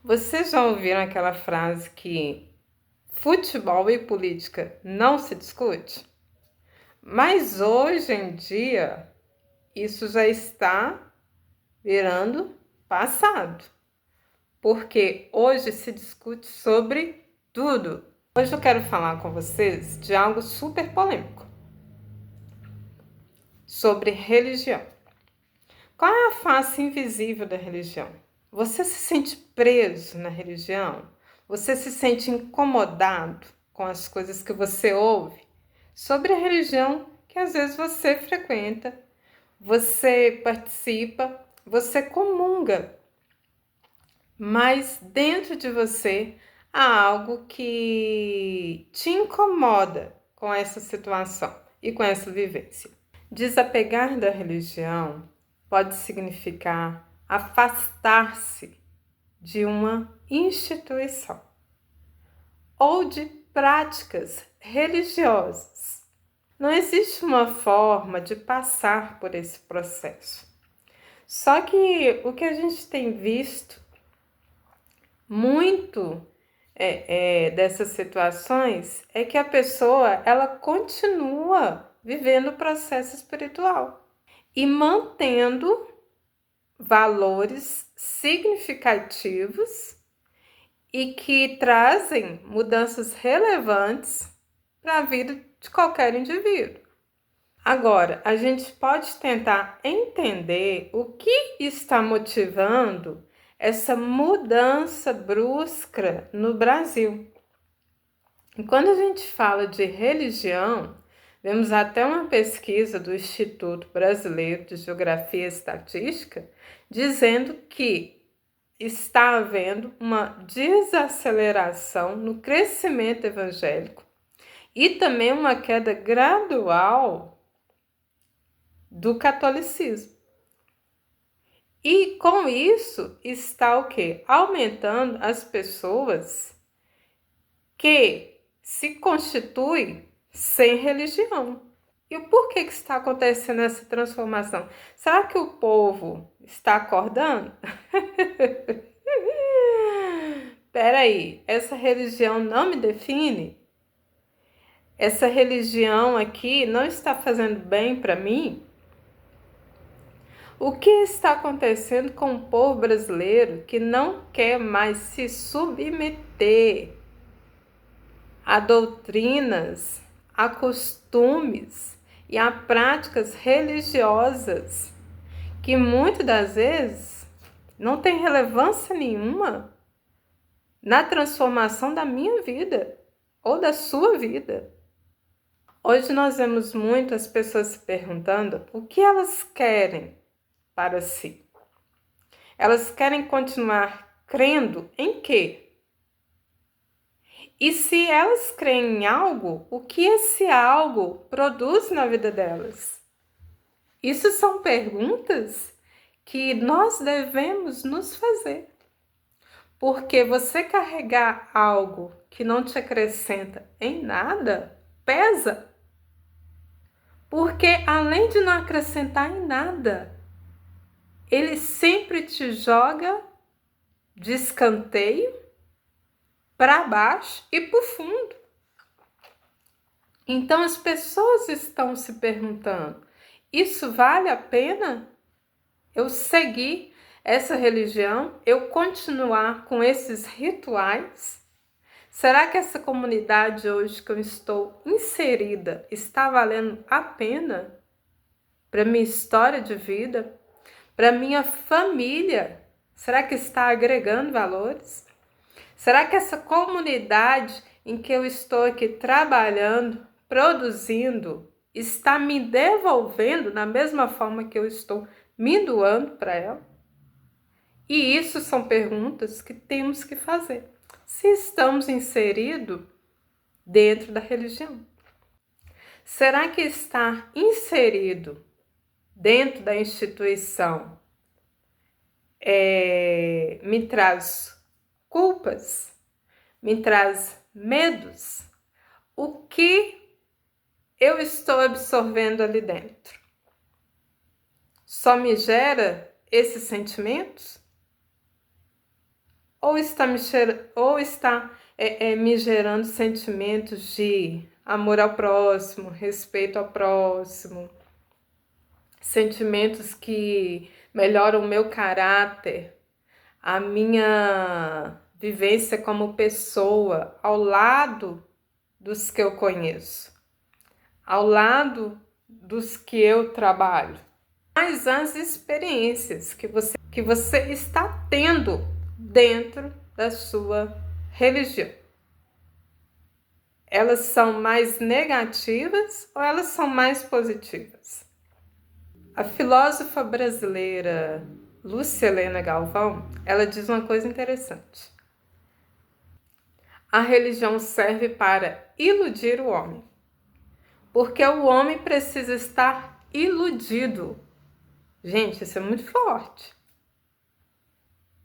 Vocês já ouviram aquela frase que futebol e política não se discute? Mas hoje em dia isso já está virando passado, porque hoje se discute sobre tudo. Hoje eu quero falar com vocês de algo super polêmico, sobre religião. Qual é a face invisível da religião? Você se sente preso na religião? Você se sente incomodado com as coisas que você ouve sobre a religião que às vezes você frequenta, você participa, você comunga, mas dentro de você há algo que te incomoda com essa situação e com essa vivência. Desapegar da religião pode significar afastar-se de uma instituição ou de práticas religiosas. Não existe uma forma de passar por esse processo. Só que o que a gente tem visto muito dessas situações é que a pessoa ela continua vivendo o processo espiritual e mantendo valores significativos e que trazem mudanças relevantes para a vida de qualquer indivíduo. Agora, a gente pode tentar entender o que está motivando essa mudança brusca no Brasil. E quando a gente fala de religião, vemos até uma pesquisa do Instituto Brasileiro de Geografia e Estatística dizendo que está havendo uma desaceleração no crescimento evangélico e também uma queda gradual do catolicismo. E com isso está o quê? Aumentando as pessoas que se constituem sem religião. E o porquê que está acontecendo essa transformação? Será que o povo está acordando? Peraí, essa religião não me define? Essa religião aqui não está fazendo bem para mim? O que está acontecendo com o povo brasileiro que não quer mais se submeter a doutrinas, a costumes e a práticas religiosas que muitas das vezes não tem relevância nenhuma na transformação da minha vida ou da sua vida? Hoje nós vemos muitas pessoas se perguntando o que elas querem para si. Elas querem continuar crendo em quê? E se elas creem em algo, o que esse algo produz na vida delas? Isso são perguntas que nós devemos nos fazer. Porque você carregar algo que não te acrescenta em nada, pesa. Porque além de não acrescentar em nada, ele sempre te joga de escanteio para baixo e para o fundo. Então as pessoas estão se perguntando: isso vale a pena eu seguir essa religião, eu continuar com esses rituais? Será que essa comunidade hoje que eu estou inserida está valendo a pena para minha história de vida, para minha família? Será que está agregando valores? Será que essa comunidade em que eu estou aqui trabalhando, produzindo, está me devolvendo da mesma forma que eu estou me doando para ela? E isso são perguntas que temos que fazer se estamos inseridos dentro da religião. Será que estar inserido dentro da instituição me traz culpas, me traz medos? O que eu estou absorvendo ali dentro? Só me gera esses sentimentos? ou está me gerando sentimentos de amor ao próximo, respeito ao próximo, sentimentos que melhoram o meu caráter, a minha vivência como pessoa ao lado dos que eu conheço, ao lado dos que eu trabalho. Mas as experiências que você está tendo dentro da sua religião, elas são mais negativas ou elas são mais positivas? A filósofa brasileira Lúcia Helena Galvão, ela diz uma coisa interessante. A religião serve para iludir o homem, porque o homem precisa estar iludido. Gente, isso é muito forte.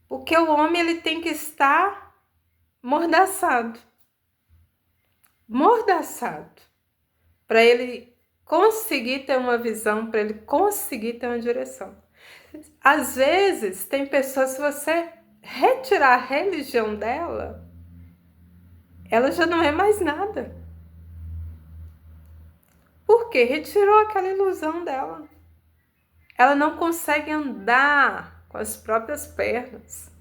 Porque o homem ele tem que estar mordaçado. Mordaçado. Para ele conseguir ter uma visão, para ele conseguir ter uma direção. Às vezes, tem pessoas, se você retirar a religião dela, ela já não é mais nada. Por quê? Retirou aquela ilusão dela. Ela não consegue andar com as próprias pernas.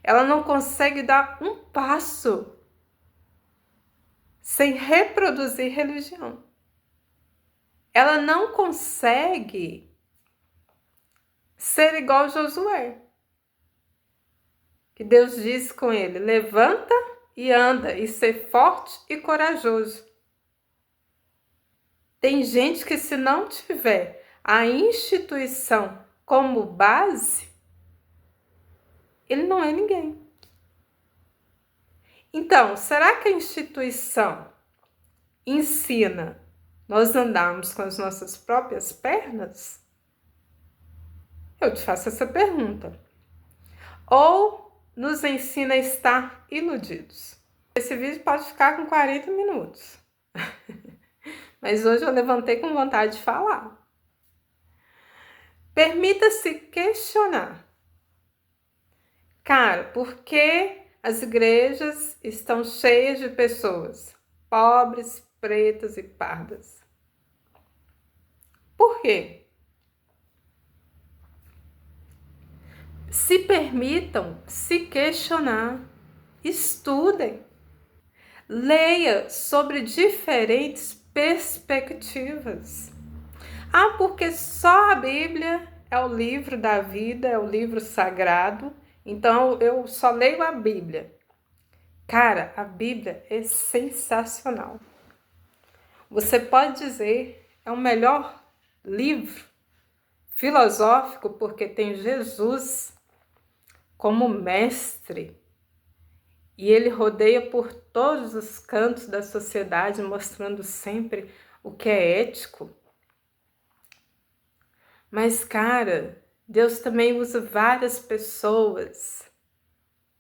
Ela não consegue dar um passo sem reproduzir religião. Ela não consegue ser igual Josué. Que Deus disse com ele: levanta e anda, e ser forte e corajoso. Tem gente que, se não tiver a instituição como base, ele não é ninguém. Então, será que a instituição ensina nós andarmos com as nossas próprias pernas? Eu te faço essa pergunta. Ou nos ensina a estar iludidos? Esse vídeo pode ficar com 40 minutos. Mas hoje eu levantei com vontade de falar. Permita-se questionar. Cara, por que as igrejas estão cheias de pessoas pobres, pretas e pardas? Por quê? Se permitam se questionar. Estudem. Leia sobre diferentes perspectivas. Ah, porque só a Bíblia é o livro da vida, é o livro sagrado, então eu só leio a Bíblia. Cara, a Bíblia é sensacional. Você pode dizer, é o melhor livro filosófico porque tem Jesus como mestre. E ele rodeia por todos os cantos da sociedade, mostrando sempre o que é ético. Mas, cara, Deus também usa várias pessoas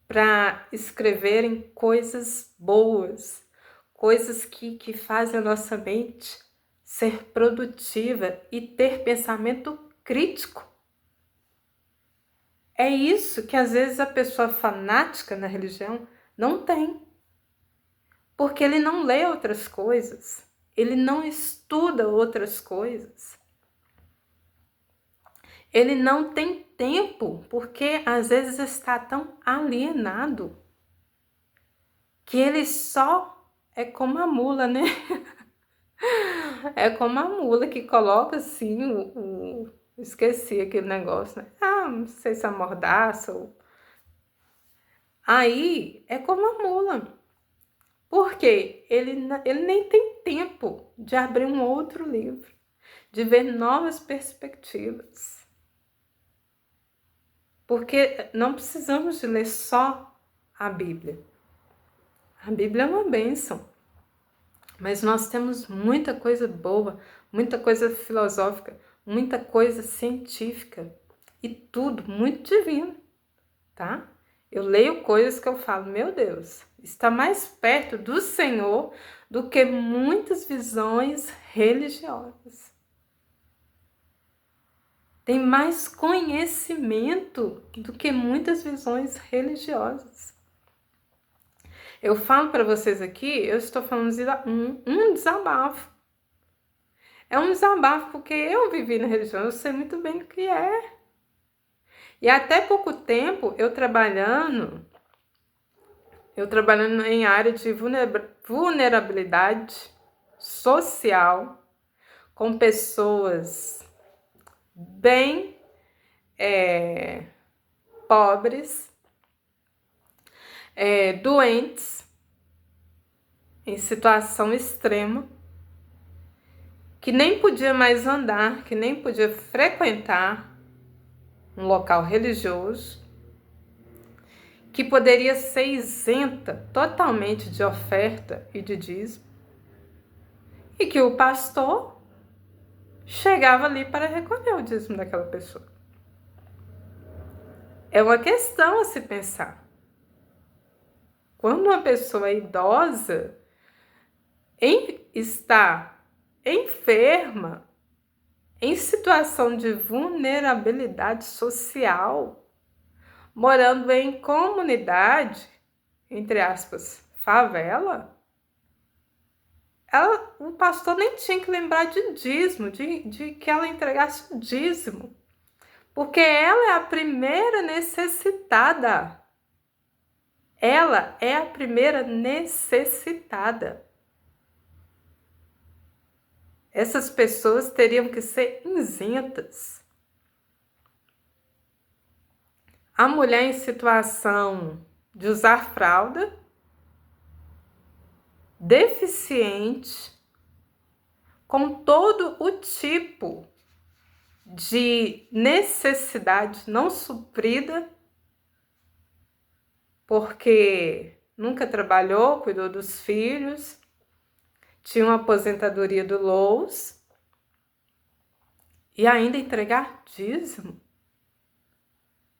para escreverem coisas boas, coisas que fazem a nossa mente ser produtiva e ter pensamento crítico. É isso que às vezes a pessoa fanática na religião não tem. Porque ele não lê outras coisas, ele não estuda outras coisas. Ele não tem tempo, porque às vezes está tão alienado que ele só é como a mula, né? É como a mula que coloca assim esqueci aquele negócio, né? Ah, não sei se é mordaça ou... Aí é como a mula. Porque ele nem tem tempo de abrir um outro livro, de ver novas perspectivas. Porque não precisamos de ler só a Bíblia. A Bíblia é uma bênção. Mas nós temos muita coisa boa, muita coisa filosófica, muita coisa científica e tudo muito divino, tá? Eu leio coisas que eu falo, meu Deus, está mais perto do Senhor do que muitas visões religiosas. Tem mais conhecimento do que muitas visões religiosas. Eu falo para vocês aqui, eu estou falando de um desabafo. É um desabafo porque eu vivi na religião, eu sei muito bem o que é. E até pouco tempo, eu trabalhando em área de vulnerabilidade social, com pessoas bem pobres, doentes, em situação extrema, que nem podia mais andar, que nem podia frequentar um local religioso, que poderia ser isenta totalmente de oferta e de dízimo, e que o pastor chegava ali para recolher o dízimo daquela pessoa. É uma questão a se pensar. Quando uma pessoa idosa está enferma, em situação de vulnerabilidade social, morando em comunidade, entre aspas, favela, o pastor nem tinha que lembrar de dízimo, de que ela entregasse o dízimo, porque ela é a primeira necessitada. Ela é a primeira necessitada. Essas pessoas teriam que ser isentas. A mulher em situação de usar fralda, deficiente, com todo o tipo de necessidade não suprida, porque nunca trabalhou, cuidou dos filhos, tinha uma aposentadoria do Lowe's, e ainda entregar dízimo.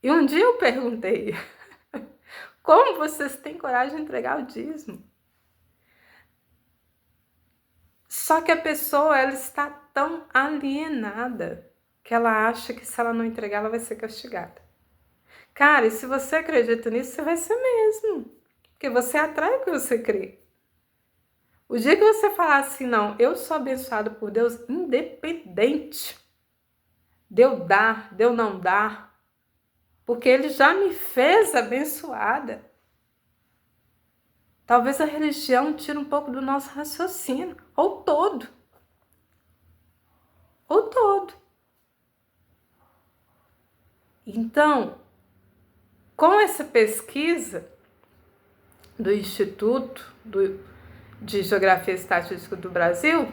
E um dia eu perguntei, como vocês têm coragem de entregar o dízimo? Só que a pessoa, ela está tão alienada que ela acha que se ela não entregar, ela vai ser castigada. Cara, e se você acredita nisso, você vai ser mesmo. Porque você atrai o que você crê. O dia que você falar assim, não, eu sou abençoado por Deus, independente de eu dar, de eu não dar, porque Ele já me fez abençoada. Talvez a religião tire um pouco do nosso raciocínio, ou todo. Ou todo. Então, com essa pesquisa do Instituto de Geografia e Estatística do Brasil,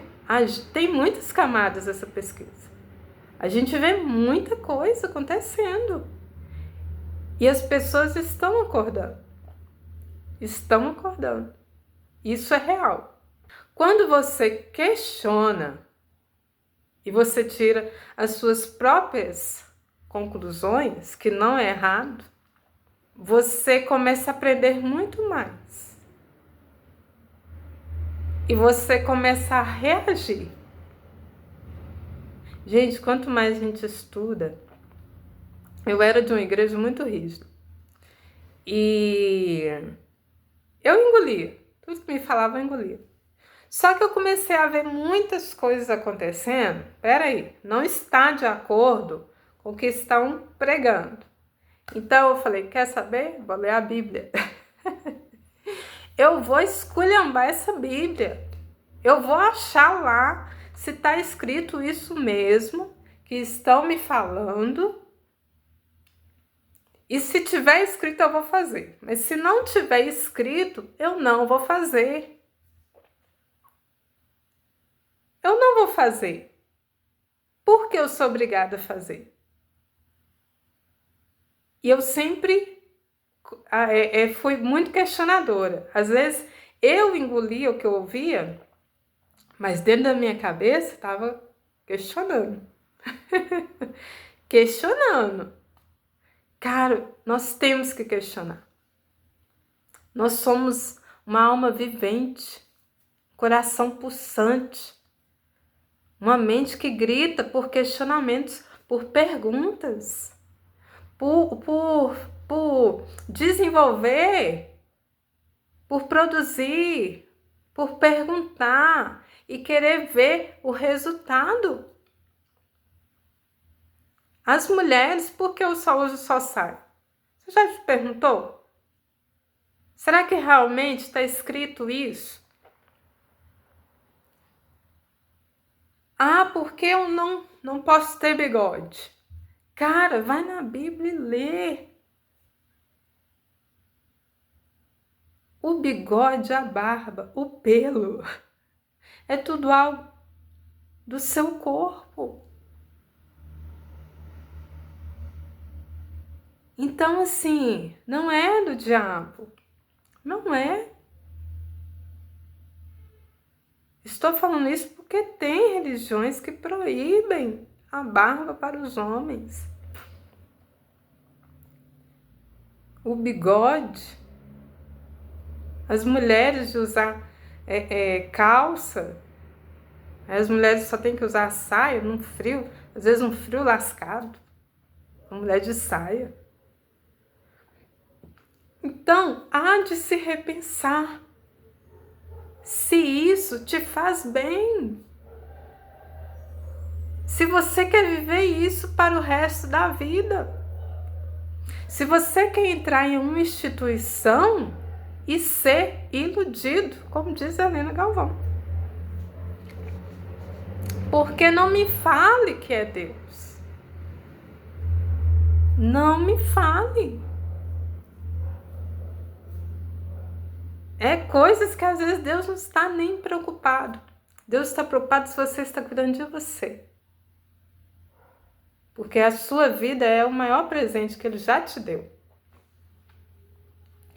tem muitas camadas essa pesquisa. A gente vê muita coisa acontecendo. E as pessoas estão acordando. Estão acordando. Isso é real. Quando você questiona e você tira as suas próprias conclusões, que não é errado, você começa a aprender muito mais. E você começa a reagir. Gente, quanto mais a gente estuda, eu era de uma igreja muito rígida. E eu engolia. Tudo que me falava, eu engolia. Só que eu comecei a ver muitas coisas acontecendo. Peraí, não está de acordo com o que estão pregando. Então eu falei, quer saber? Vou ler a Bíblia. Eu vou esculhambar essa Bíblia. Eu vou achar lá se está escrito isso mesmo que estão me falando. E se tiver escrito, eu vou fazer. Mas se não tiver escrito, eu não vou fazer. Eu não vou fazer. Por que eu sou obrigada a fazer? E eu sempre fui muito questionadora. Às vezes eu engolia o que eu ouvia, mas dentro da minha cabeça estava questionando. Questionando. Cara, nós temos que questionar. Nós somos uma alma vivente, coração pulsante, uma mente que grita por questionamentos, por perguntas, por desenvolver por produzir, por perguntar e querer ver o resultado. As mulheres, por que o sol hoje só sai? Você já se perguntou? Será que realmente está escrito isso? Ah, porque eu não posso ter bigode? Cara, vai na Bíblia e lê. O bigode, a barba, o pelo, é tudo algo do seu corpo. Então, assim, não é do diabo. Não é. Estou falando isso porque tem religiões que proíbem a barba para os homens. O bigode. As mulheres de usar calça. As mulheres só têm que usar saia num frio. Às vezes um frio lascado. Uma mulher de saia. Então, há de se repensar se isso te faz bem. Se você quer viver isso para o resto da vida. Se você quer entrar em uma instituição e ser iludido, como diz a Helena Galvão. Porque não me fale que é Deus. Não me fale. É coisas que às vezes Deus não está nem preocupado. Deus está preocupado se você está cuidando de você. Porque a sua vida é o maior presente que Ele já te deu.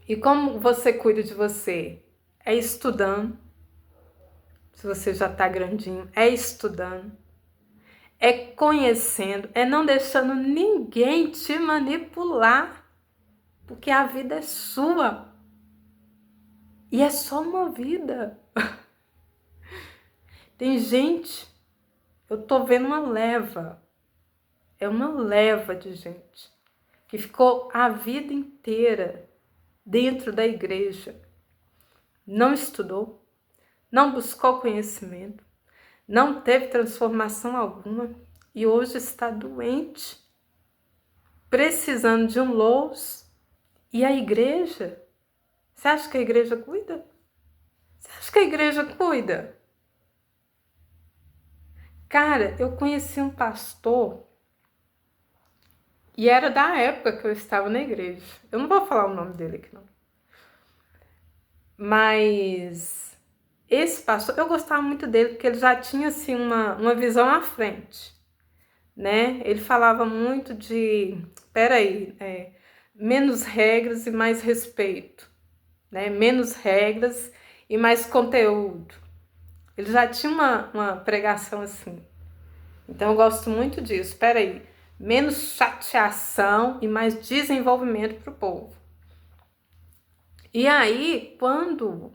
E como você cuida de você? É estudando. Se você já está grandinho, é estudando. É conhecendo, é não deixando ninguém te manipular. Porque a vida é sua. E é só uma vida. Tem gente, eu tô vendo uma leva. É uma leva de gente que ficou a vida inteira dentro da igreja. Não estudou, não buscou conhecimento, não teve transformação alguma e hoje está doente, precisando de um louço. E a igreja? Você acha que a igreja cuida? Você acha que a igreja cuida? Cara, eu conheci um pastor e era da época que eu estava na igreja. Eu não vou falar o nome dele aqui, não. Mas esse pastor, eu gostava muito dele porque ele já tinha assim uma visão à frente, né? Ele falava muito de, menos regras e mais respeito, né? Menos regras e mais conteúdo. Ele já tinha uma pregação assim. Então eu gosto muito disso. Menos chateação e mais desenvolvimento para o povo. E aí, quando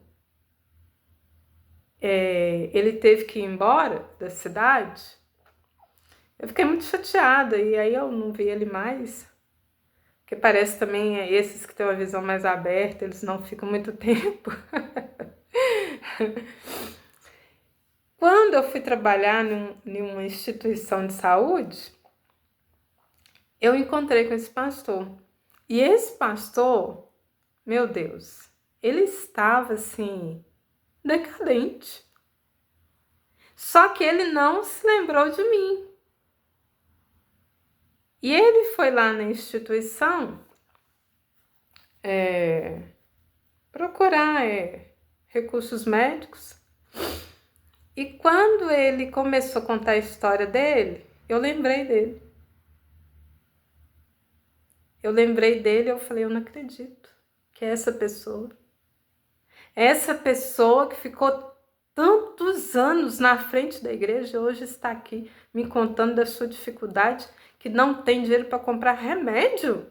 ele teve que ir embora da cidade, eu fiquei muito chateada. E aí eu não vi ele mais. Porque parece também esses que têm uma visão mais aberta, eles não ficam muito tempo. Quando eu fui trabalhar em uma instituição de saúde, eu encontrei com esse pastor. E esse pastor, meu Deus, ele estava assim, decadente. Só que ele não se lembrou de mim. E ele foi lá na instituição procurar recursos médicos. E quando ele começou a contar a história dele, eu lembrei dele. Eu falei, eu não acredito que é essa pessoa. Essa pessoa que ficou tantos anos na frente da igreja hoje está aqui me contando da sua dificuldade, que não tem dinheiro para comprar remédio.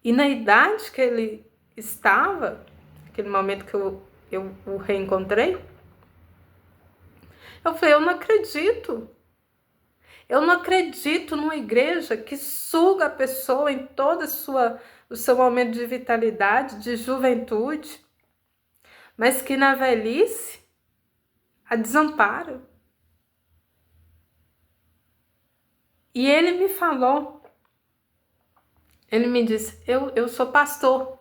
E na idade que ele estava, naquele momento que eu o reencontrei, eu falei, eu não acredito. Eu não acredito numa igreja que suga a pessoa em toda a sua o seu momento de vitalidade, de juventude, mas que na velhice a desampara. E ele me falou, ele me disse, eu sou pastor.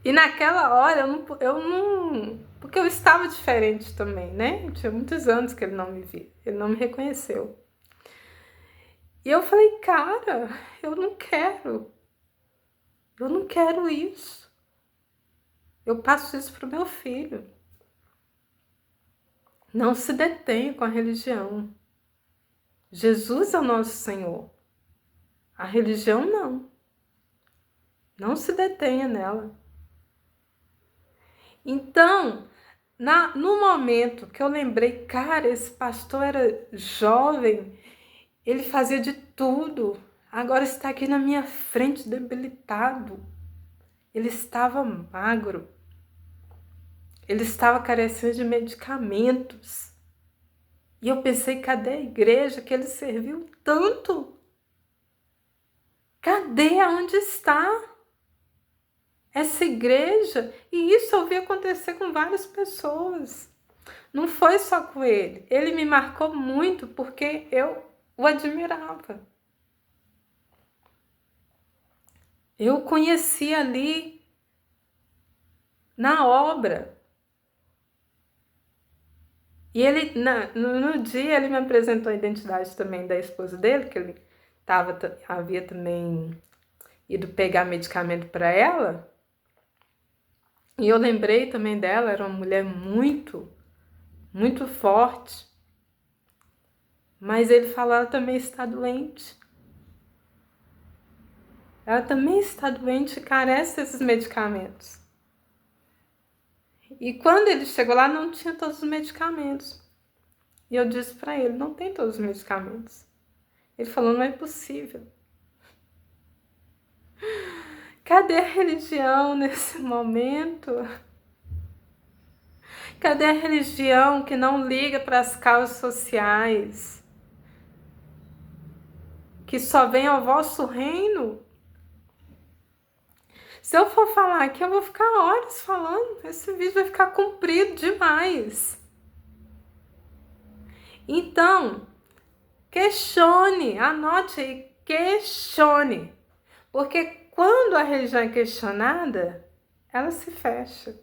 E naquela hora eu não, porque eu estava diferente também, né? Tinha muitos anos que ele não me via, ele não me reconheceu. E eu falei, cara, eu não quero isso. Eu passo isso pro meu filho. Não se detenha com a religião. Jesus é o nosso Senhor. A religião não. Não se detenha nela. Então, no momento que eu lembrei, cara, esse pastor era jovem, ele fazia de tudo, agora está aqui na minha frente debilitado. Ele estava magro, ele estava carecendo de medicamentos. E eu pensei, cadê a igreja que ele serviu tanto? Cadê? Onde está essa igreja? E isso eu vi acontecer com várias pessoas. Não foi só com ele. Ele me marcou muito porque eu o admirava. Eu o conheci ali na obra. E ele, no dia, ele me apresentou a identidade também da esposa dele, que ele havia também ido pegar medicamento para ela. E eu lembrei também dela, era uma mulher muito, muito forte. Mas ele falou, ela também está doente. Ela também está doente e carece desses medicamentos. E quando ele chegou lá, não tinha todos os medicamentos. E eu disse para ele, não tem todos os medicamentos. Ele falou, não é possível. Cadê a religião nesse momento? Cadê a religião que não liga para as causas sociais? Que só vem ao vosso reino? Se eu for falar aqui, eu vou ficar horas falando. Esse vídeo vai ficar comprido demais. Então, questione, anote aí, questione. Porque quando a religião é questionada, ela se fecha.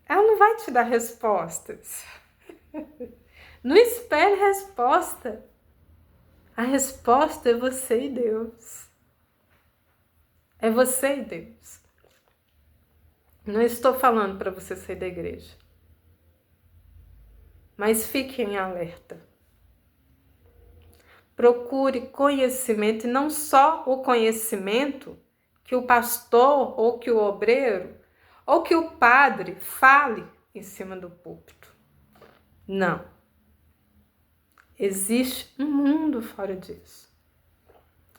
Ela não vai te dar respostas. Não espere resposta. A resposta é você e Deus. É você e Deus. Não estou falando para você sair da igreja. Mas fique em alerta. Procure conhecimento, e não só o conhecimento que o pastor ou que o obreiro ou que o padre fale em cima do púlpito. Não. Existe um mundo fora disso.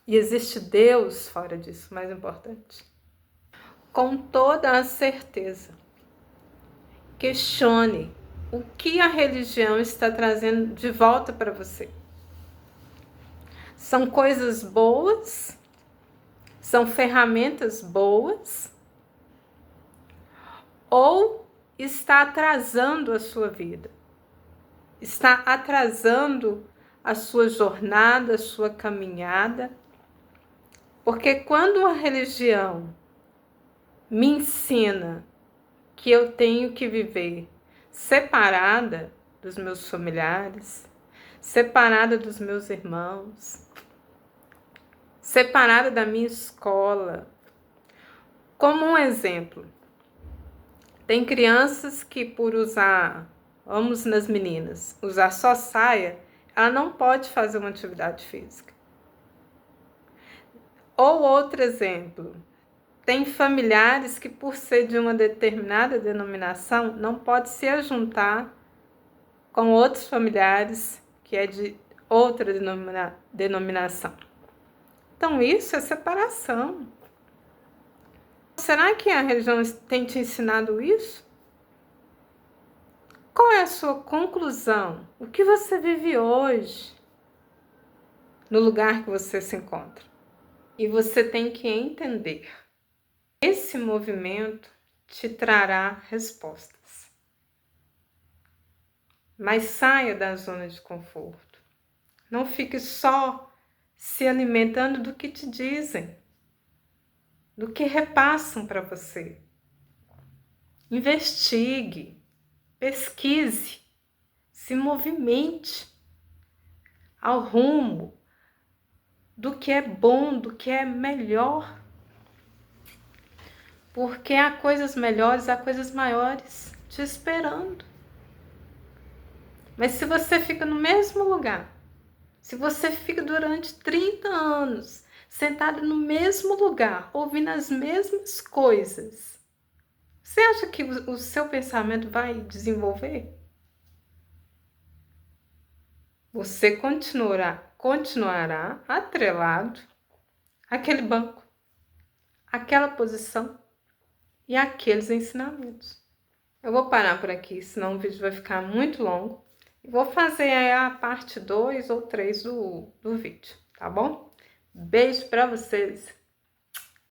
E existe Deus fora disso, mais importante. Com toda a certeza, questione o que a religião está trazendo de volta para você. São coisas boas? São ferramentas boas? Ou está atrasando a sua vida? Está atrasando a sua jornada, a sua caminhada? Porque quando a religião me ensina que eu tenho que viver separada dos meus familiares, separada dos meus irmãos, separada da minha escola. Como um exemplo, tem crianças que por usar, vamos nas meninas, usar só saia, ela não pode fazer uma atividade física. Ou outro exemplo, tem familiares que por ser de uma determinada denominação não pode se ajuntar com outros familiares que é de outra denominação. Então isso é separação. Será que a religião tem te ensinado isso? Qual é a sua conclusão? O que você vive hoje? no lugar que você se encontra. E você tem que entender. Esse movimento te trará respostas. Mas saia da zona de conforto. Não fique só se alimentando do que te dizem, do que repassam para você. Investigue, pesquise, se movimente ao rumo do que é bom, do que é melhor. Porque há coisas melhores, há coisas maiores te esperando. Mas se você fica no mesmo lugar, se você fica durante 30 anos sentado no mesmo lugar, ouvindo as mesmas coisas, você acha que o seu pensamento vai desenvolver? Você continuará atrelado àquele banco, àquela posição e àqueles ensinamentos. Eu vou parar por aqui, senão o vídeo vai ficar muito longo. Vou fazer aí a parte 2 ou 3 do vídeo, tá bom? Beijo para vocês!